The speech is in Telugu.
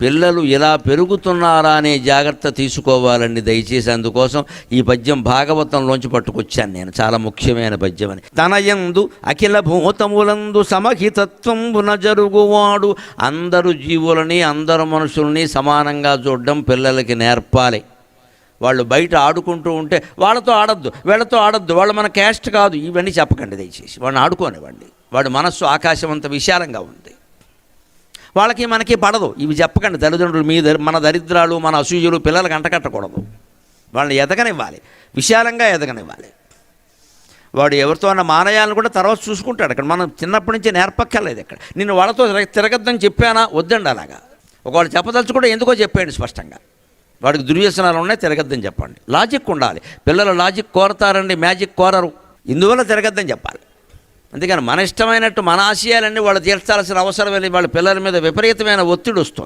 పిల్లలు ఇలా పెరుగుతున్నారా అనే జాగ్రత్త తీసుకోవాలండి దయచేసి. అందుకోసం ఈ పద్యం భాగవతంలోంచి పట్టుకొచ్చాను నేను, చాలా ముఖ్యమైన పద్యం అని. తనయందు అఖిల భూతములందు సమహితత్వంబున జరుగువాడు. అందరు జీవులని అందరు మనుషుల్ని సమానంగా చూడడం పిల్లలకి నేర్పాలి. వాళ్ళు బయట ఆడుకుంటూ ఉంటే వాళ్ళతో ఆడద్దు, వీళ్ళతో ఆడద్దు, వాళ్ళు మన క్యాస్ట్ కాదు, ఇవన్నీ చెప్పకండి దయచేసి. వాడిని ఆడుకోనివ్వండి. వాడి మనస్సు ఆకాశమంత విశాలంగా ఉంది, వాళ్ళకి మనకి పడదు, ఇవి చెప్పకండి. తల్లిదండ్రులు మన దరిద్రాలు మన అసూయలు పిల్లలకు అంటకట్టకూడదు. వాళ్ళని ఎదగనివ్వాలి, విశాలంగా ఎదగనివ్వాలి. వాడు ఎవరితో అన్న మానయాలను కూడా తర్వాత చూసుకుంటాడు. అక్కడ మనం చిన్నప్పటి నుంచి నేర్పక్కర్లేదు. ఇక్కడ నేను వాళ్ళతో తిరగద్దని చెప్పానా, వద్దండి అలాగా. ఒకవేళ చెప్పదలుచుకుంటే ఎందుకో చెప్పేయండి స్పష్టంగా. వాడికి దుర్వ్యసనాలు ఉన్నాయి, తిరగద్దని చెప్పండి. లాజిక్ ఉండాలి. పిల్లలు లాజిక్ కోరతారండి, మ్యాజిక్ కోరరు. ఇందువల్ల తిరగద్దని చెప్పాలి. అందుకని మన ఇష్టమైనట్టు మన ఆశయాలన్నీ వాళ్ళు తీర్చాల్సిన అవసరం వెళ్ళి వాళ్ళ పిల్లల మీద విపరీతమైన ఒత్తిడి వస్తుంది.